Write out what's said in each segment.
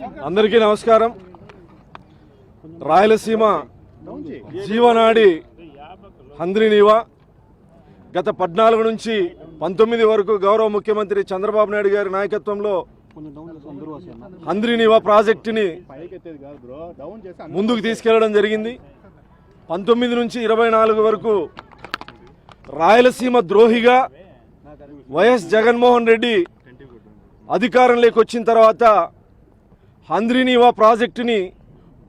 అందరికీ నమస్కారం. రాయలసీమ జీవనాడి హంద్రీనీవా గత 14 నుంచి 19 వరకు గౌరవ ముఖ్యమంత్రి చంద్రబాబు నాయుడు గారి నాయకత్వంలో హంద్రీనీవా ప్రాజెక్టుని ముందుకు తీసుకెళ్లడం జరిగింది. 19 నుంచి 24 వరకు రాయలసీమ ద్రోహిగా వైఎస్ జగన్మోహన్ రెడ్డి అధికారంలోకి వచ్చిన తర్వాత హంద్రీనీవా ప్రాజెక్టుని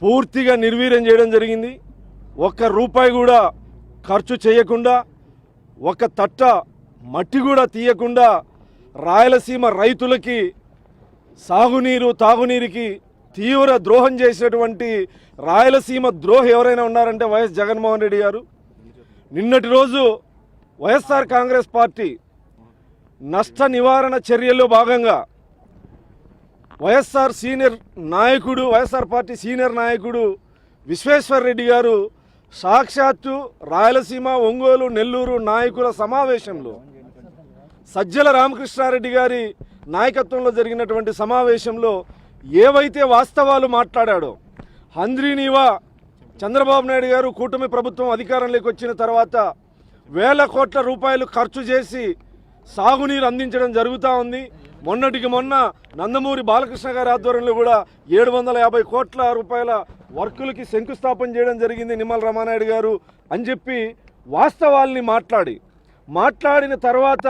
పూర్తిగా నిర్వీర్యం చేయడం జరిగింది. ఒక్క రూపాయి కూడా ఖర్చు చేయకుండా, ఒక్క తట్ట మట్టి కూడా తీయకుండా రాయలసీమ రైతులకి సాగునీరు తాగునీరుకి తీవ్ర ద్రోహం చేసినటువంటి రాయలసీమ ద్రోహి ఎవరైనా ఉన్నారంటే వైఎస్ జగన్మోహన్ రెడ్డి గారు. నిన్నటి రోజు వైఎస్ఆర్ కాంగ్రెస్ పార్టీ నష్ట నివారణ చర్యల్లో భాగంగా వైఎస్ఆర్ పార్టీ సీనియర్ నాయకుడు విశ్వేశ్వర్ రెడ్డి గారు సాక్షాత్తు రాయలసీమ, ఒంగోలు, నెల్లూరు నాయకుల సమావేశంలో సజ్జల రామకృష్ణారెడ్డి గారి నాయకత్వంలో జరిగినటువంటి సమావేశంలో ఏవైతే వాస్తవాలు మాట్లాడాడో, హంద్రీనీవా చంద్రబాబు నాయుడు గారు కూటమి ప్రభుత్వం అధికారంలోకి వచ్చిన తర్వాత వేల కోట్ల రూపాయలు ఖర్చు చేసి సాగునీరు అందించడం జరుగుతూ ఉంది. మొన్నటికి మొన్న నందమూరి బాలకృష్ణ గారి ఆధ్వర్యంలో కూడా 750 కోట్ల రూపాయల వర్కులకి శంకుస్థాపన చేయడం జరిగింది నిమ్మల రామానాయుడు గారు అని చెప్పి వాస్తవాల్ని మాట్లాడిన తర్వాత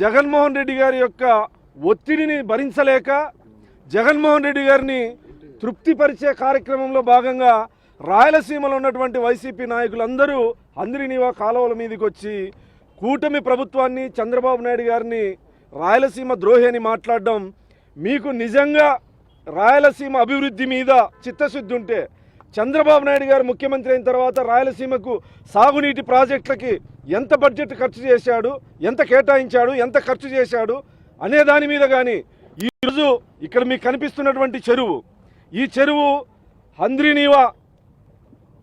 జగన్మోహన్ రెడ్డి గారి యొక్క ఒత్తిడిని భరించలేక జగన్మోహన్ రెడ్డి గారిని తృప్తిపరిచే కార్యక్రమంలో భాగంగా రాయలసీమలో ఉన్నటువంటి వైసీపీ నాయకులందరూ హంద్రీనీవా కాలువల మీదకి వచ్చి కూటమి ప్రభుత్వాన్ని, చంద్రబాబు నాయుడు గారిని రాయలసీమ ద్రోహి అని మాట్లాడడం, మీకు నిజంగా రాయలసీమ అభివృద్ధి మీద చిత్తశుద్ధి ఉంటే చంద్రబాబు నాయుడు గారు ముఖ్యమంత్రి అయిన తర్వాత రాయలసీమకు సాగునీటి ప్రాజెక్టులకి ఎంత బడ్జెట్ ఖర్చు చేశాడు, ఎంత కేటాయించాడు, ఎంత ఖర్చు చేశాడు అనే దాని మీద కానీ ఈరోజు ఇక్కడ మీకు కనిపిస్తున్నటువంటి ఈ చెరువు హంద్రీనీవా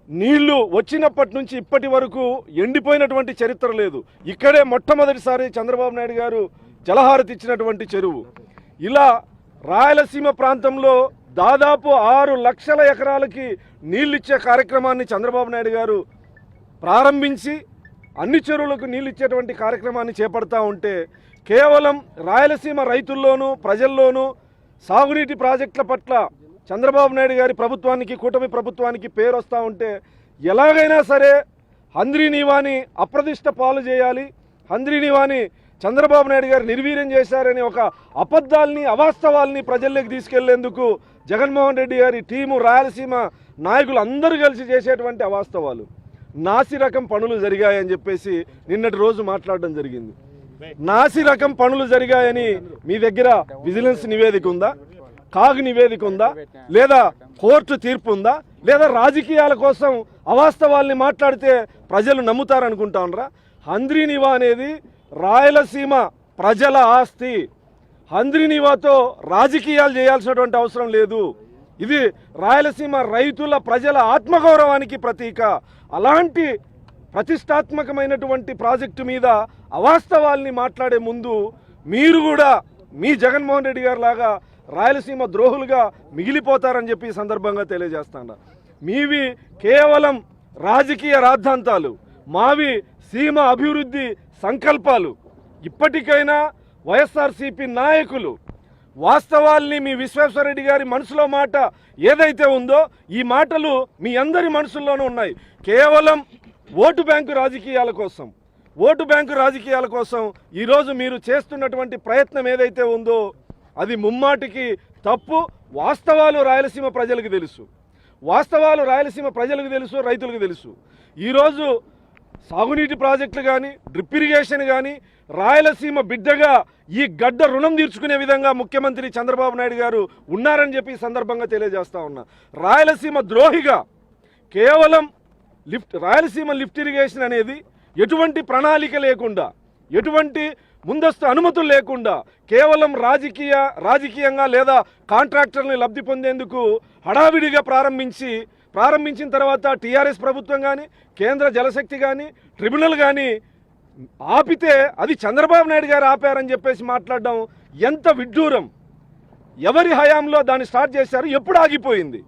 నీళ్లు వచ్చినప్పటి నుంచి ఇప్పటి వరకు ఎండిపోయినటువంటి చరిత్ర లేదు. ఇక్కడే మొట్టమొదటిసారి చంద్రబాబు నాయుడు గారు జలహారతి ఇచ్చినటువంటి చెరువు. ఇలా రాయలసీమ ప్రాంతంలో దాదాపు 6 లక్షల ఎకరాలకి నీళ్ళిచ్చే కార్యక్రమాన్ని చంద్రబాబు నాయుడు గారు ప్రారంభించి అన్ని చెరువులకు నీళ్ళు ఇచ్చేటువంటి కార్యక్రమాన్ని చేపడతా ఉంటే కేవలం రాయలసీమ రైతుల్లోనూ ప్రజల్లోనూ సాగునీటి ప్రాజెక్టుల పట్ల చంద్రబాబు నాయుడు గారి ప్రభుత్వానికి, కూటమి ప్రభుత్వానికి పేరు వస్తూ ఉంటే ఎలాగైనా సరే హంద్రీనీవాని అప్రదిష్ట పాలు చేయాలి, హంద్రీనీవాని చంద్రబాబు నాయుడు గారు నిర్వీర్యం చేశారనే ఒక అబద్ధాలని, అవాస్తవాల్ని ప్రజల్లోకి తీసుకెళ్లేందుకు జగన్మోహన్ రెడ్డి గారి టీము, రాయలసీమ నాయకులు అందరూ కలిసి చేసేటువంటి అవాస్తవాలు, నాసి రకం పనులు జరిగాయని చెప్పేసి నిన్నటి రోజు మాట్లాడడం జరిగింది. నాసి రకం పనులు జరిగాయని మీ దగ్గర విజిలెన్స్ నివేదిక ఉందా, కాగ్ నివేదిక ఉందా, లేదా కోర్టు తీర్పు ఉందా, లేదా రాజకీయాల కోసం అవాస్తవాల్ని మాట్లాడితే ప్రజలు నమ్ముతారనుకుంటా ఉన్నారా? హంద్రీనీవా అనేది రాయలసీమ ప్రజల ఆస్తి. హంద్రీనీవాతో రాజకీయాలు చేయాల్సినటువంటి అవసరం లేదు. ఇది రాయలసీమ రైతుల, ప్రజల ఆత్మగౌరవానికి ప్రతీక. అలాంటి ప్రతిష్టాత్మకమైనటువంటి ప్రాజెక్టు మీద అవాస్తవాల్ని మాట్లాడే ముందు మీరు కూడా మీ జగన్మోహన్ రెడ్డి గారి లాగా రాయలసీమ ద్రోహులుగా మిగిలిపోతారని చెప్పి ఈ సందర్భంగా తెలియజేస్తాను. మీవి కేవలం రాజకీయ రాద్ధాంతాలు, మావి సీమ అభివృద్ధి సంకల్పాలు. ఇప్పటికైనా వైఎస్ఆర్సీపీ నాయకులు వాస్తవాల్ని, మీ విశ్వేశ్వరరెడ్డి గారి మనసులో మాట ఏదైతే ఉందో ఈ మాటలు మీ అందరి మనసుల్లోనూ ఉన్నాయి. కేవలం ఓటు బ్యాంకు రాజకీయాల కోసం ఈరోజు మీరు చేస్తున్నటువంటి ప్రయత్నం ఏదైతే ఉందో అది ముమ్మాటికి తప్పు. వాస్తవాలు రాయలసీమ ప్రజలకు తెలుసు, రైతులకు తెలుసు. ఈరోజు సాగునీటి ప్రాజెక్టులు కానీ, డ్రిప్ ఇరిగేషన్ కానీ రాయలసీమ బిడ్డగా ఈ గడ్డ రుణం తీర్చుకునే విధంగా ముఖ్యమంత్రి చంద్రబాబు నాయుడు గారు ఉన్నారని చెప్పి ఈ సందర్భంగా తెలియజేస్తా ఉన్నా. రాయలసీమ ద్రోహిగా కేవలం రాయలసీమ లిఫ్ట్ ఇరిగేషన్ అనేది ఎటువంటి ప్రణాళిక లేకుండా, ఎటువంటి ముందస్తు అనుమతులు లేకుండా కేవలం రాజకీయంగా లేదా కాంట్రాక్టర్ని లబ్ధి పొందేందుకు హడావిడిగా ప్రారంభించిన తర్వాత టీఆర్ఎస్ ప్రభుత్వం కానీ, కేంద్ర జలశక్తి కానీ, ట్రిబ్యునల్ కానీ ఆపితే అది చంద్రబాబు నాయుడు గారు ఆపారని చెప్పేసి మాట్లాడడం ఎంత విడ్డూరం. ఎవరి హయాంలో దాన్ని స్టార్ట్ చేశారు, ఎప్పుడు ఆగిపోయింది?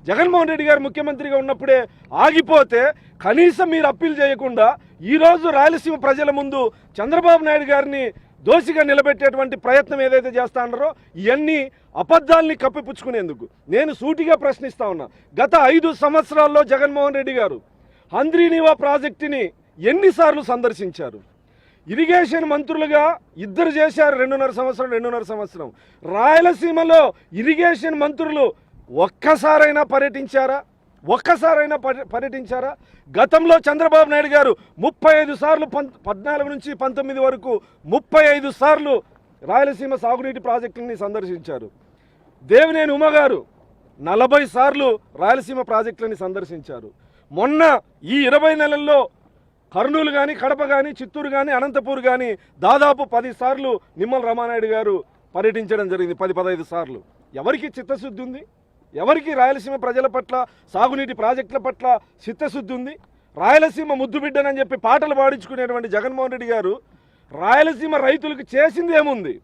జగన్మోహన్ రెడ్డి గారు ముఖ్యమంత్రిగా ఉన్నప్పుడే ఆగిపోతే కనీసం మీరు అప్పీల్ చేయకుండా ఈరోజు రాయలసీమ ప్రజల ముందు చంద్రబాబు నాయుడు గారిని దోషిగా నిలబెట్టేటువంటి ప్రయత్నం ఏదైతే చేస్తా ఉన్నారో ఇవన్నీ అబద్ధాలని కప్పిపుచ్చుకునేందుకు నేను సూటిగా ప్రశ్నిస్తా ఉన్నా. గత 5 సంవత్సరాల్లో జగన్మోహన్ రెడ్డి గారు హంద్రీనీవా ప్రాజెక్టుని ఎన్నిసార్లు సందర్శించారు? ఇరిగేషన్ మంత్రులుగా ఇద్దరు చేశారు 2.5 సంవత్సరం. రాయలసీమలో ఇరిగేషన్ మంత్రులు ఒక్కసారైనా పర్యటించారా? గతంలో చంద్రబాబు నాయుడు గారు 35 సార్లు 14 నుంచి 19 వరకు 35 సార్లు రాయలసీమ సాగునీటి ప్రాజెక్టుని సందర్శించారు. దేవినేని ఉమ గారు 40 సార్లు రాయలసీమ ప్రాజెక్టులని సందర్శించారు. మొన్న ఈ 20 నెలల్లో కర్నూలు కానీ, కడప కానీ, చిత్తూరు కానీ, అనంతపూర్ కానీ దాదాపు 10 సార్లు నిమ్మల రామానాయుడు గారు పర్యటించడం జరిగింది. 10-15 సార్లు. ఎవరికి చిత్తశుద్ధి ఉంది? ఎవరికి రాయలసీమ ప్రజల పట్ల, సాగునీటి ప్రాజెక్టుల పట్ల చిత్తశుద్ధి ఉంది? రాయలసీమ ముద్దుబిడ్డనని చెప్పి పాటలు పాడించుకునేటువంటి జగన్మోహన్ రెడ్డి గారు రాయలసీమ రైతులకు చేసింది ఏముంది?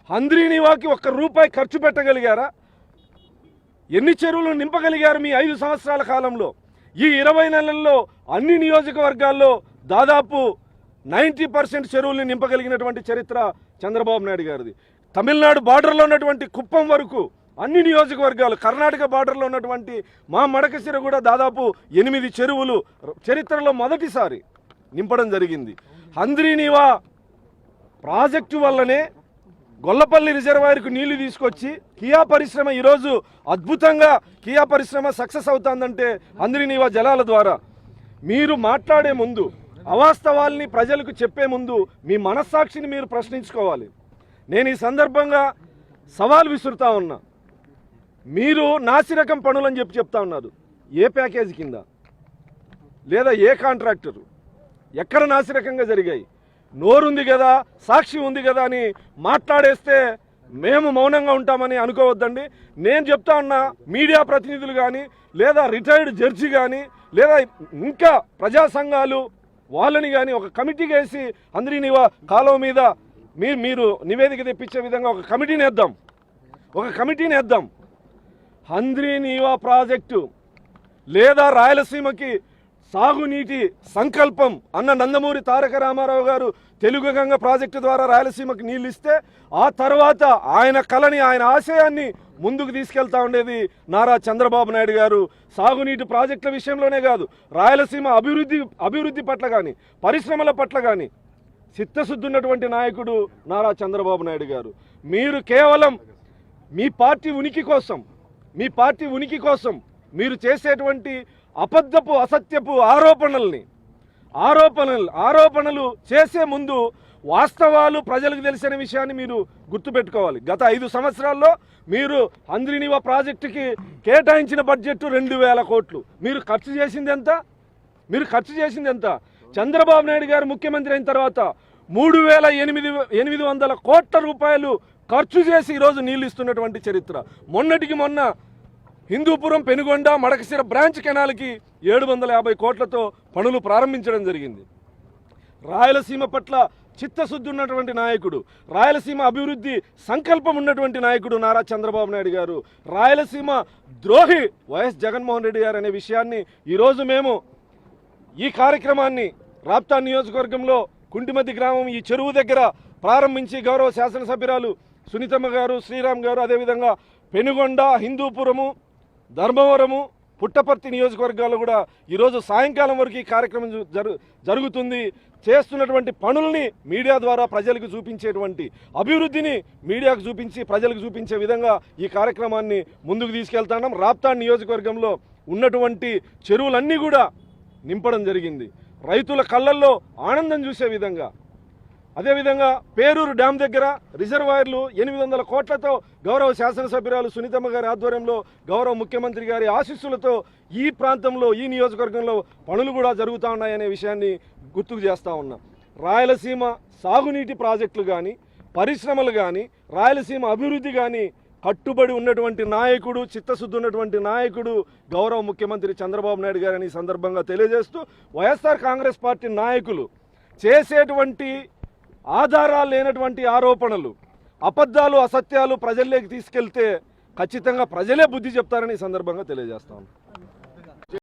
హంద్రీనీవాకి ₹1 ఖర్చు పెట్టగలిగారా? ఎన్ని చెరువులు నింపగలిగారు మీ 5 సంవత్సరాల కాలంలో? ఈ 20 నెలల్లో అన్ని నియోజకవర్గాల్లో దాదాపు 90% చెరువుల్ని నింపగలిగినటువంటి చరిత్ర చంద్రబాబు నాయుడు గారిది. తమిళనాడు బార్డర్లో ఉన్నటువంటి కుప్పం వరకు అన్ని నియోజకవర్గాలు, కర్ణాటక బార్డర్లో ఉన్నటువంటి మా మడకశిర కూడా దాదాపు 8 చెరువులు చరిత్రలో మొదటిసారి నింపడం జరిగింది. హంద్రీనీవా ప్రాజెక్టు వల్లనే గొల్లపల్లి రిజర్వాయర్కు నీళ్లు తీసుకొచ్చి కియా పరిశ్రమ ఈరోజు అద్భుతంగా కియా పరిశ్రమ సక్సెస్ అవుతుందంటే హంద్రీనీవా జలాల ద్వారా. మీరు మాట్లాడే ముందు, అవాస్తవాల్ని ప్రజలకు చెప్పే ముందు మీ మనస్సాక్షిని మీరు ప్రశ్నించుకోవాలి. నేను ఈ సందర్భంగా సవాల్ విసురుతా ఉన్నా. మీరు నాసిరకం పనులని చెప్తా ఉన్నారు. ఏ ప్యాకేజీ కింద, లేదా ఏ కాంట్రాక్టరు, ఎక్కడ నాసిరకంగా జరిగాయి? నోరుంది కదా, సాక్షి ఉంది కదా అని మాట్లాడేస్తే మేము మౌనంగా ఉంటామని అనుకోవద్దండి. నేను చెప్తా ఉన్నా, మీడియా ప్రతినిధులు కానీ, లేదా రిటైర్డ్ జడ్జి కానీ, లేదా ఇంకా ప్రజా సంఘాలు వాళ్ళని కానీ ఒక కమిటీకి వేసి హంద్రీనీవా కాలువ మీద మీరు నివేదిక తెప్పించే విధంగా ఒక కమిటీని వేద్దాం. హంద్రీనీవా ప్రాజెక్టు లేదా రాయలసీమకి సాగునీటి సంకల్పం అన్న నందమూరి తారక రామారావు గారు తెలుగు గంగ ప్రాజెక్టు ద్వారా రాయలసీమకి నీళ్ళు ఇస్తే ఆ తర్వాత ఆయన కళని, ఆయన ఆశయాన్ని ముందుకు తీసుకెళ్తా ఉండేది నారా చంద్రబాబు నాయుడు గారు. సాగునీటి ప్రాజెక్టుల విషయంలోనే కాదు, రాయలసీమ అభివృద్ధి పట్ల కానీ, పరిశ్రమల పట్ల కానీ చిత్తశుద్ధి ఉన్నటువంటి నాయకుడు నారా చంద్రబాబు నాయుడు గారు. మీరు కేవలం మీ పార్టీ ఉనికి కోసం మీరు చేసేటువంటి అబద్ధపు, అసత్యపు ఆరోపణలు చేసే ముందు వాస్తవాలు ప్రజలకు తెలిసిన విషయాన్ని మీరు గుర్తుపెట్టుకోవాలి. గత 5 సంవత్సరాల్లో మీరు హంద్రీనీవా ప్రాజెక్టుకి కేటాయించిన బడ్జెట్ 2,000 కోట్లు. మీరు ఖర్చు చేసింది ఎంత? చంద్రబాబు నాయుడు గారు ముఖ్యమంత్రి అయిన తర్వాత 3,800 కోట్ల రూపాయలు ఖర్చు చేసి ఈరోజు నీళ్ళు ఇస్తున్నటువంటి చరిత్ర. మొన్నటికి మొన్న హిందూపురం, పెనుగొండ, మడకశిర బ్రాంచ్ కెనాల్కి 750 కోట్లతో పనులు ప్రారంభించడం జరిగింది. రాయలసీమ పట్ల చిత్తశుద్ధి ఉన్నటువంటి నాయకుడు, రాయలసీమ అభివృద్ధి సంకల్పం ఉన్నటువంటి నాయకుడు నారా చంద్రబాబు నాయుడు గారు. రాయలసీమ ద్రోహి వైఎస్ జగన్మోహన్ రెడ్డి గారు అనే విషయాన్ని ఈరోజు మేము ఈ కార్యక్రమాన్ని రాప్తా నియోజకవర్గంలో కుంటిమద్ది గ్రామం ఈ చెరువు దగ్గర ప్రారంభించి గౌరవ శాసనసభ్యురాలు సునీతమ్మ గారు, శ్రీరామ్ గారు, అదేవిధంగా పెనుగొండ, హిందూపురము, ధర్మవరము, పుట్టపర్తి నియోజకవర్గాల్లో కూడా ఈరోజు సాయంకాలం వరకు ఈ కార్యక్రమం జరుగుతుంది. చేస్తున్నటువంటి పనుల్ని మీడియా ద్వారా ప్రజలకు చూపించేటువంటి, అభివృద్ధిని మీడియాకు చూపించి ప్రజలకు చూపించే విధంగా ఈ కార్యక్రమాన్ని ముందుకు తీసుకెళ్తున్నాం. రాప్తా నియోజకవర్గంలో ఉన్నటువంటి చెరువులన్నీ కూడా నింపడం జరిగింది. రైతుల కళ్ళల్లో ఆనందం చూసే విధంగా. అదేవిధంగా పేరూరు డ్యామ్ దగ్గర రిజర్వాయర్లు 800 కోట్లతో గౌరవ శాసనసభ్యురాలు సునీతమ్మ గారి ఆధ్వర్యంలో, గౌరవ ముఖ్యమంత్రి గారి ఆశీస్సులతో ఈ ప్రాంతంలో, ఈ నియోజకవర్గంలో పనులు కూడా జరుగుతూ ఉన్నాయనే విషయాన్ని గుర్తుకు చేస్తూ ఉన్నాం. రాయలసీమ సాగునీటి ప్రాజెక్టులు కానీ, పరిశ్రమలు కానీ, రాయలసీమ అభివృద్ధి కానీ కట్టుబడి ఉన్నటువంటి నాయకుడు, చిత్తశుద్ధి ఉన్నటువంటి నాయకుడు గౌరవ ముఖ్యమంత్రి చంద్రబాబు నాయుడు గారని సందర్భంగా తెలియజేస్తూ, వైఎస్ఆర్ కాంగ్రెస్ పార్టీ నాయకులు చేసేటువంటి ఆధారాలు లేనటువంటి ఆరోపణలు, అబద్ధాలు అసత్యాలు ప్రజల్లోకి తీసుకెళ్తే ఖచ్చితంగా ప్రజలే బుద్ధి చెప్తారని ఈ సందర్భంగా తెలియజేస్తాను.